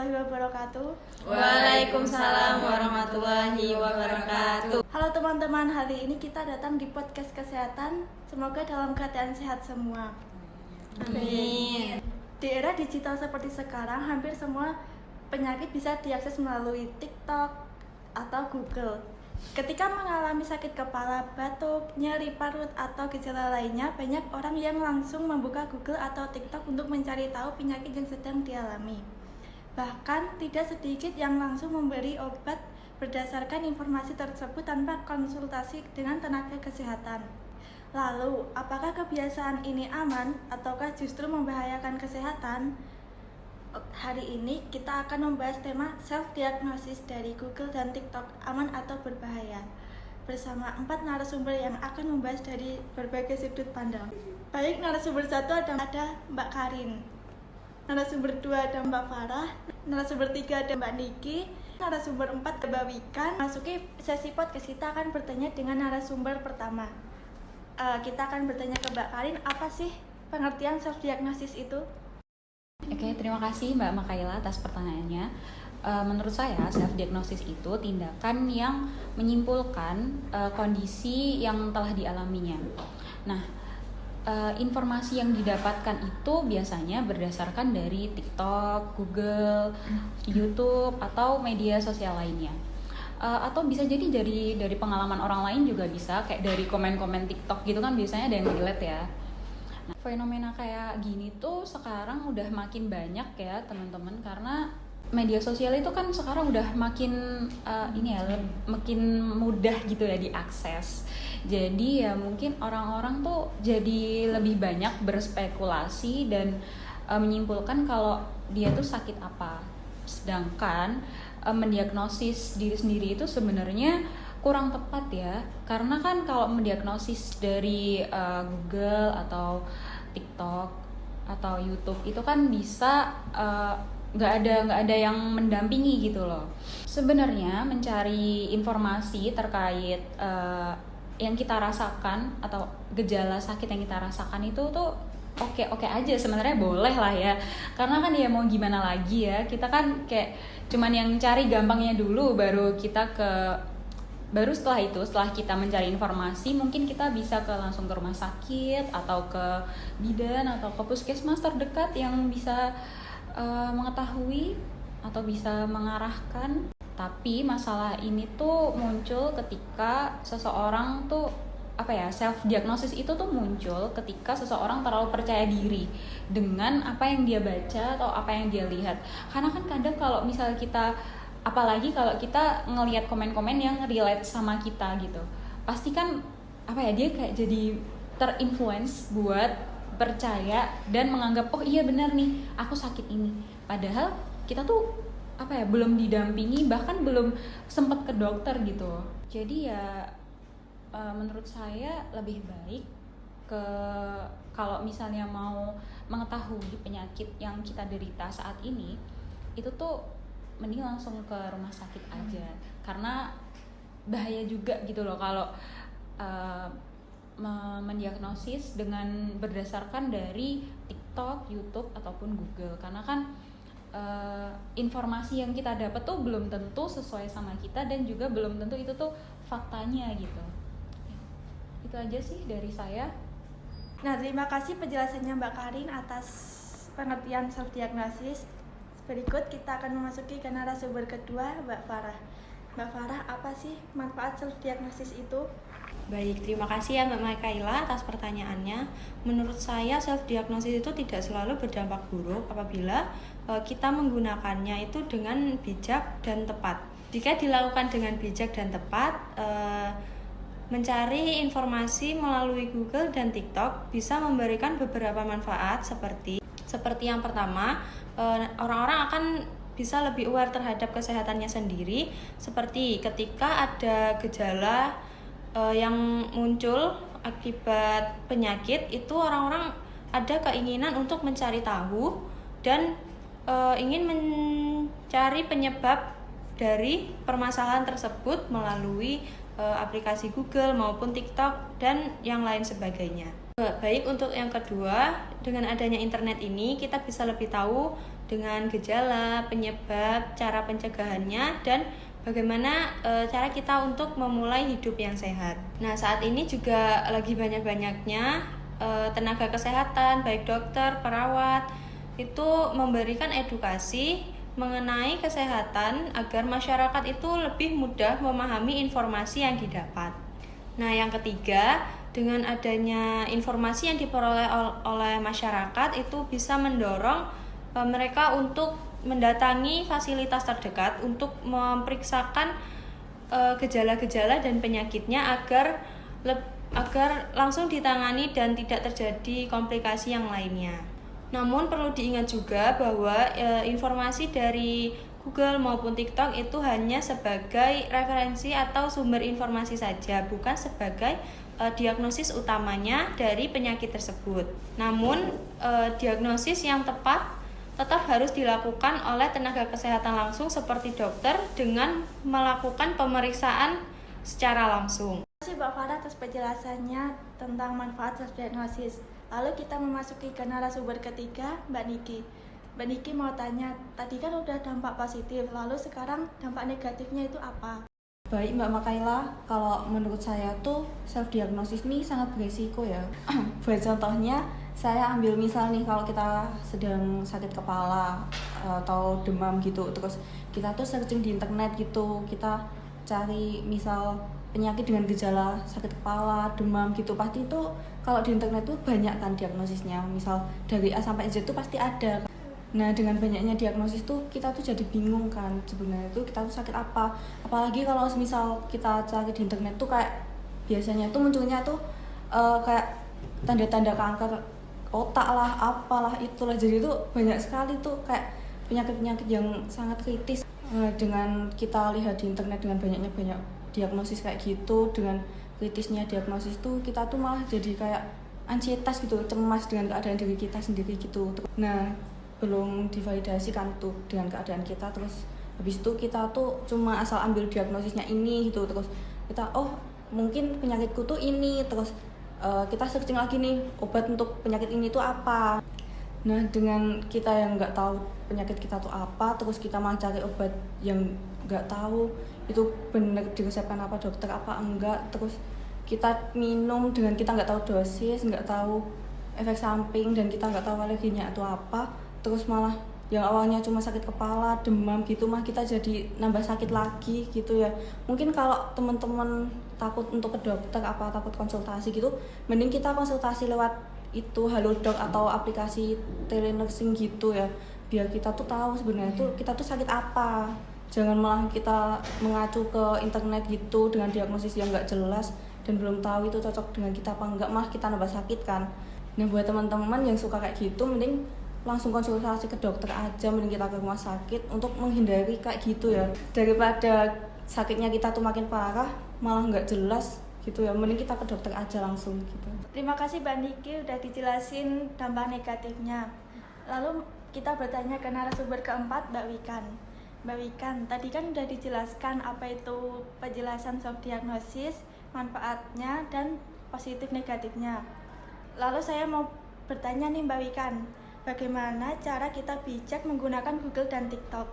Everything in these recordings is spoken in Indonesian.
warahmatullahi wabarakatuh. Waalaikumsalam warahmatullahi wabarakatuh. Halo teman-teman, hari ini kita datang di podcast kesehatan. Semoga dalam keadaan sehat semua. Amin. Di era digital seperti sekarang, hampir semua penyakit bisa diakses melalui TikTok atau Google. Ketika mengalami sakit kepala, batuk, nyeri parut, atau gejala lainnya, banyak orang yang langsung membuka Google atau TikTok untuk mencari tahu penyakit yang sedang dialami. Bahkan, tidak sedikit yang langsung memberi obat berdasarkan informasi tersebut tanpa konsultasi dengan tenaga kesehatan. Lalu, apakah kebiasaan ini aman ataukah justru membahayakan kesehatan? Hari ini kita akan membahas tema self-diagnosis dari Google dan TikTok, aman atau berbahaya, bersama 4 narasumber yang akan membahas dari berbagai sudut pandang. Baik, narasumber 1 ada Mbak Karin, narasumber 2 ada Mbak Farah, narasumber 3 ada Mbak Niki, narasumber 4 ada Mbak Wikan. Masuki sesi podcast, kita akan bertanya dengan narasumber pertama. Kita akan bertanya ke Mbak Karin, apa sih pengertian self-diagnosis itu? Oke, terima kasih Mbak Makaila atas pertanyaannya. Menurut saya, self-diagnosis itu tindakan yang menyimpulkan kondisi yang telah dialaminya. Nah, informasi yang didapatkan itu biasanya berdasarkan dari TikTok, Google, YouTube, atau media sosial lainnya. Atau bisa jadi dari pengalaman orang lain juga bisa, kayak dari komen-komen TikTok gitu kan biasanya ada yang relate ya. Nah, fenomena kayak gini tuh sekarang udah makin banyak ya teman-teman, karena media sosial itu kan sekarang udah makin makin mudah gitu ya diakses. Jadi ya mungkin orang-orang tuh jadi lebih banyak berspekulasi dan menyimpulkan kalau dia tuh sakit apa. Sedangkan mendiagnosis diri sendiri itu sebenarnya kurang tepat ya, karena kan kalau mendiagnosis dari Google atau TikTok atau YouTube itu kan bisa nggak ada yang mendampingi gitu loh. Sebenarnya mencari informasi terkait yang kita rasakan atau gejala sakit yang kita rasakan itu tuh oke aja sebenarnya, boleh lah ya, karena kan ya mau gimana lagi ya, kita kan kayak cuman yang cari gampangnya dulu, baru setelah kita mencari informasi mungkin kita bisa langsung ke rumah sakit atau ke bidan atau ke puskesmas terdekat yang bisa mengetahui atau bisa mengarahkan. Tapi masalah ini tuh muncul ketika seseorang tuh self diagnosis itu tuh muncul ketika seseorang terlalu percaya diri dengan apa yang dia baca atau apa yang dia lihat. Karena kan kadang kalau misalnya kita, apalagi kalau kita ngelihat komen-komen yang relate sama kita gitu, pasti kan dia kayak jadi terinfluence buat percaya dan menganggap oh iya benar nih aku sakit ini, padahal kita tuh belum didampingi, bahkan belum sempat ke dokter gitu. Jadi ya menurut saya lebih baik kalau misalnya mau mengetahui penyakit yang kita derita saat ini, itu tuh mending langsung ke rumah sakit aja, karena bahaya juga gitu loh kalau mendiagnosis dengan berdasarkan dari TikTok, YouTube ataupun Google, karena kan informasi yang kita dapat tuh belum tentu sesuai sama kita dan juga belum tentu itu tuh faktanya gitu. Itu aja sih dari saya. Nah, terima kasih penjelasannya Mbak Karin atas pengertian self-diagnosis. Berikut kita akan memasuki ke narasumber kedua, Mbak Farah. Mbak Farah, apa sih manfaat self-diagnosis itu? Baik, terima kasih ya Mbak Makaila atas pertanyaannya. Menurut saya self-diagnosis itu tidak selalu berdampak buruk apabila kita menggunakannya itu dengan bijak dan tepat. Jika dilakukan dengan bijak dan tepat, mencari informasi melalui Google dan TikTok bisa memberikan beberapa manfaat seperti yang pertama, orang-orang akan bisa lebih aware terhadap kesehatannya sendiri, seperti ketika ada gejala yang muncul akibat penyakit itu, orang-orang ada keinginan untuk mencari tahu dan ingin mencari penyebab dari permasalahan tersebut melalui aplikasi Google maupun TikTok dan yang lain sebagainya. Baik, untuk yang kedua, dengan adanya internet ini kita bisa lebih tahu dengan gejala, penyebab, cara pencegahannya, dan bagaimana cara kita untuk memulai hidup yang sehat. Nah, saat ini juga lagi banyak-banyaknya tenaga kesehatan, baik dokter, perawat, itu memberikan edukasi mengenai kesehatan agar masyarakat itu lebih mudah memahami informasi yang didapat. Nah, yang ketiga, dengan adanya informasi yang diperoleh oleh masyarakat itu bisa mendorong mereka untuk mendatangi fasilitas terdekat untuk memeriksakan gejala-gejala dan penyakitnya agar langsung ditangani dan tidak terjadi komplikasi yang lainnya. Namun perlu diingat juga bahwa informasi dari Google maupun TikTok itu hanya sebagai referensi atau sumber informasi saja, bukan sebagai diagnosis utamanya dari penyakit tersebut. Namun diagnosis yang tepat tetap harus dilakukan oleh tenaga kesehatan langsung seperti dokter dengan melakukan pemeriksaan secara langsung. Terima kasih Mbak Farah atas penjelasannya tentang manfaat self-diagnosis. Lalu kita memasuki ke narasumber ketiga, Mbak Niki. Mbak Niki mau tanya, tadi kan udah dampak positif, lalu sekarang dampak negatifnya itu apa? Baik Mbak Makaila, kalau menurut saya tuh self-diagnosis ini sangat beresiko ya. Buat contohnya, saya ambil misal nih kalau kita sedang sakit kepala atau demam gitu, terus kita tuh searching di internet gitu, kita cari misal penyakit dengan gejala sakit kepala, demam gitu, pasti itu kalau di internet tuh banyak kan diagnosisnya, misal dari A sampai Z tuh pasti ada. Nah, dengan banyaknya diagnosis tuh kita tuh jadi bingung kan sebenarnya tuh kita tuh sakit apa. Apalagi kalau misal kita cari di internet tuh kayak biasanya tuh munculnya tuh kayak tanda-tanda kanker otak lah, apalah itulah. Jadi tuh banyak sekali tuh kayak penyakit-penyakit yang sangat kritis. Dengan kita lihat di internet dengan banyak diagnosis kayak gitu, dengan kritisnya diagnosis tuh kita tuh malah jadi kayak ansietas gitu, cemas dengan keadaan diri kita sendiri gitu. Nah, belum divalidasi kan tuh dengan keadaan kita, terus habis itu kita tuh cuma asal ambil diagnosisnya ini gitu, terus kita mungkin penyakitku tuh ini, terus kita searching lagi nih obat untuk penyakit ini tuh apa. Nah, dengan kita yang nggak tahu penyakit kita tuh apa, terus kita mau cari obat yang nggak tahu itu benar diresepkan apa dokter apa enggak, terus kita minum dengan kita nggak tahu dosis, nggak tahu efek samping, dan kita nggak tahu alerginya atau apa, terus malah yang awalnya cuma sakit kepala, demam gitu mah kita jadi nambah sakit lagi gitu ya. Mungkin kalau teman-teman takut untuk ke dokter apa takut konsultasi gitu, mending kita konsultasi lewat itu Halodoc atau aplikasi telenursing gitu ya, biar kita tuh tahu sebenarnya tuh kita tuh sakit apa. Jangan malah kita mengacu ke internet gitu dengan diagnosis yang nggak jelas dan belum tahu itu cocok dengan kita apa enggak, malah kita nambah sakit kan. Nah, buat teman-teman yang suka kayak gitu, mending langsung konsultasi ke dokter aja, mending kita ke rumah sakit untuk menghindari kayak gitu ya, daripada sakitnya kita tuh makin parah malah nggak jelas gitu ya, mending kita ke dokter aja langsung gitu. Terima kasih Mbak Niki udah dijelasin dampak negatifnya. Lalu kita bertanya ke narasumber keempat, Mbak Wikan. Mbak Wikan, tadi kan udah dijelaskan apa itu penjelasan self-diagnosis, manfaatnya dan positif negatifnya. Lalu saya mau bertanya nih Mbak Wikan, bagaimana cara kita bijak menggunakan Google dan TikTok?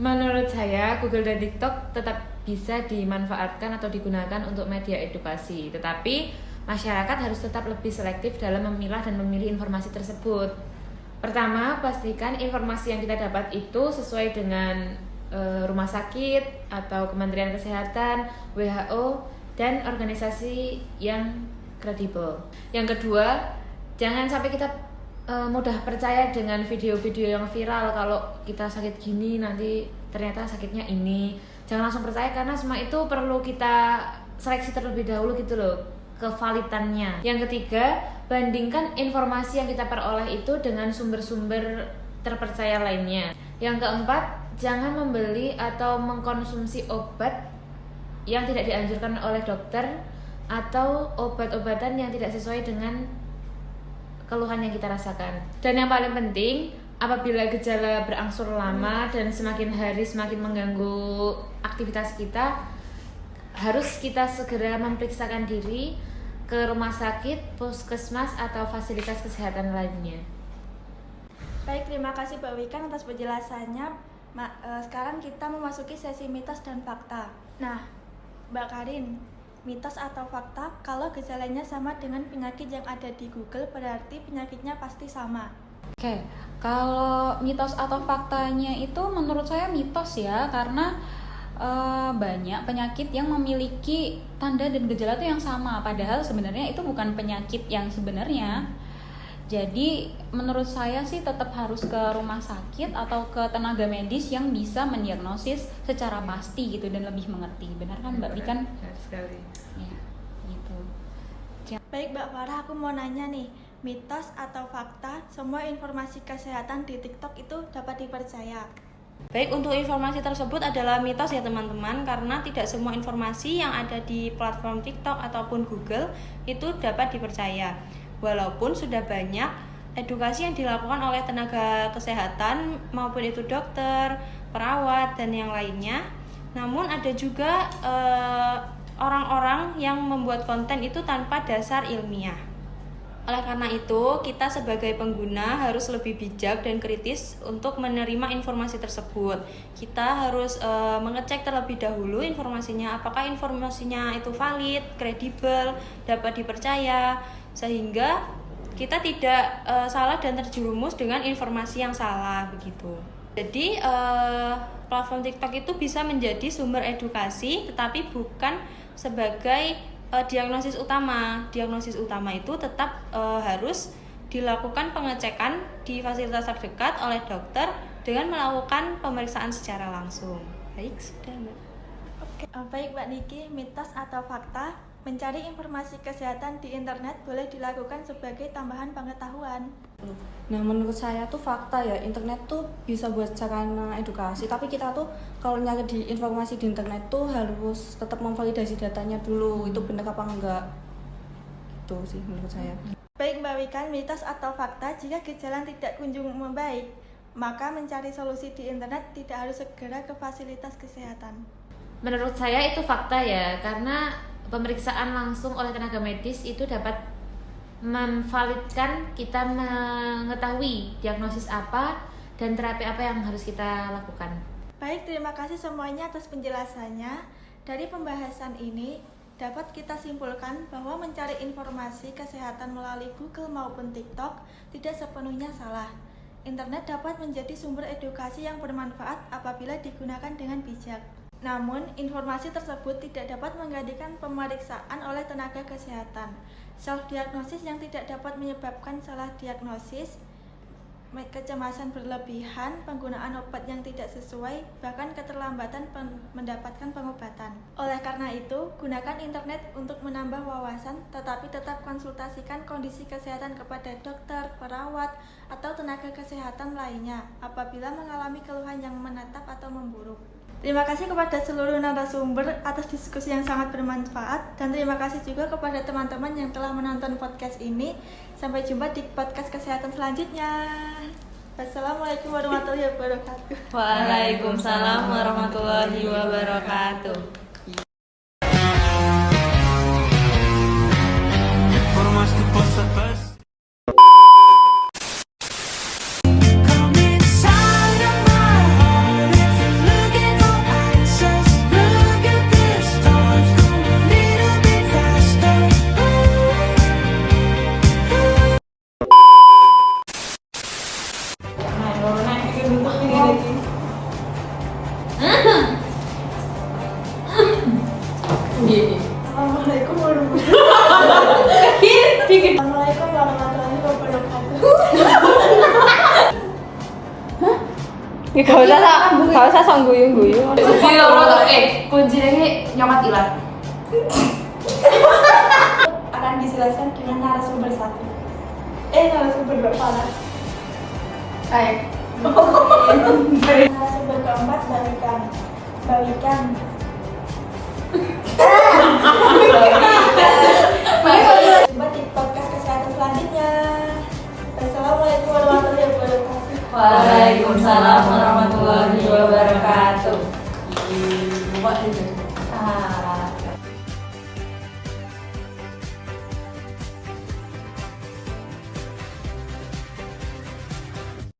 Menurut saya, Google dan TikTok tetap bisa dimanfaatkan atau digunakan untuk media edukasi, tetapi masyarakat harus tetap lebih selektif dalam memilah dan memilih informasi tersebut. Pertama, pastikan informasi yang kita dapat itu sesuai dengan rumah sakit atau Kementerian Kesehatan, WHO, dan organisasi yang kredibel. Yang kedua, jangan sampai kita mudah percaya dengan video-video yang viral kalau kita sakit gini nanti ternyata sakitnya ini. Jangan langsung percaya karena semua itu perlu kita seleksi terlebih dahulu gitu loh, kevalitannya. Yang ketiga, bandingkan informasi yang kita peroleh itu dengan sumber-sumber terpercaya lainnya. Yang keempat, jangan membeli atau mengkonsumsi obat yang tidak dianjurkan oleh dokter atau obat-obatan yang tidak sesuai dengan keluhan yang kita rasakan. Dan yang paling penting, apabila gejala berangsur lama dan semakin hari semakin mengganggu aktivitas kita, harus kita segera memeriksakan diri ke rumah sakit, puskesmas, atau fasilitas kesehatan lainnya. Baik, terima kasih Mbak Wikan atas penjelasannya. Sekarang kita memasuki sesi mitos dan fakta. Nah, Mbak Karin, mitos atau fakta kalau gejalanya sama dengan penyakit yang ada di Google berarti penyakitnya pasti sama? Oke, kalau mitos atau faktanya itu menurut saya mitos ya, karena banyak penyakit yang memiliki tanda dan gejala itu yang sama, padahal sebenarnya itu bukan penyakit yang sebenarnya. Jadi menurut saya sih tetap harus ke rumah sakit atau ke tenaga medis yang bisa mendiagnosis secara pasti gitu dan lebih mengerti. Benar kan Mbak Wikan? Benar sekali. Ya, gitu. Baik Mbak Farah, aku mau nanya nih, mitos atau fakta semua informasi kesehatan di TikTok itu dapat dipercaya? Baik, untuk informasi tersebut adalah mitos ya teman-teman, karena tidak semua informasi yang ada di platform TikTok ataupun Google itu dapat dipercaya. Walaupun sudah banyak edukasi yang dilakukan oleh tenaga kesehatan maupun itu dokter, perawat, dan yang lainnya. Namun ada juga orang-orang yang membuat konten itu tanpa dasar ilmiah. Oleh karena itu, kita sebagai pengguna harus lebih bijak dan kritis untuk menerima informasi tersebut. Kita harus mengecek terlebih dahulu informasinya, apakah informasinya itu valid, kredibel, dapat dipercaya, sehingga kita tidak salah dan terjerumus dengan informasi yang salah begitu. Jadi platform TikTok itu bisa menjadi sumber edukasi, tetapi bukan sebagai diagnosis utama. Diagnosis utama itu tetap harus dilakukan pengecekan di fasilitas terdekat oleh dokter dengan melakukan pemeriksaan secara langsung. Baik, sudah Mbak. Oke, baik Mbak Niki, mitos atau fakta, mencari informasi kesehatan di internet boleh dilakukan sebagai tambahan pengetahuan? Nah, menurut saya tuh fakta ya, internet tuh bisa buat sarana edukasi, tapi kita tuh kalau nyari di informasi di internet tuh harus tetap memvalidasi datanya dulu, itu benar apa enggak. Itu sih menurut saya. Baik Mbak Wikan, mitos atau fakta, jika gejala tidak kunjung membaik, maka mencari solusi di internet tidak harus segera ke fasilitas kesehatan? Menurut saya itu fakta ya, karena pemeriksaan langsung oleh tenaga medis itu dapat memvalidkan kita mengetahui diagnosis apa dan terapi apa yang harus kita lakukan. Baik, terima kasih semuanya atas penjelasannya. Dari pembahasan ini dapat kita simpulkan bahwa mencari informasi kesehatan melalui Google maupun TikTok tidak sepenuhnya salah. Internet dapat menjadi sumber edukasi yang bermanfaat apabila digunakan dengan bijak. Namun, informasi tersebut tidak dapat menggantikan pemeriksaan oleh tenaga kesehatan. Self-diagnosis yang tidak dapat menyebabkan salah diagnosis, kecemasan berlebihan, penggunaan obat yang tidak sesuai, bahkan keterlambatan mendapatkan pengobatan. Oleh karena itu, gunakan internet untuk menambah wawasan, tetapi tetap konsultasikan kondisi kesehatan kepada dokter, perawat, atau tenaga kesehatan lainnya apabila mengalami keluhan yang menetap atau memburuk. Terima kasih kepada seluruh narasumber atas diskusi yang sangat bermanfaat, dan terima kasih juga kepada teman-teman yang telah menonton podcast ini. Sampai jumpa di podcast kesehatan selanjutnya. Wassalamualaikum warahmatullahi wabarakatuh. Waalaikumsalam warahmatullahi wabarakatuh. Assalamualaikum warahmatullahi wabarakatuh. Gak usah song guyung-guyung. Kuncinya nyomat ilat. Akan dijelaskan dengan narasumber satu. Narasumber berapa? Narasumber keempat, Mbak Wikan. Jumpa di podcast kesehatan selanjutnya. Wassalamualaikum warahmatullahi wabarakatuh. Waalaikumsalam warahmatullahi wabarakatuh.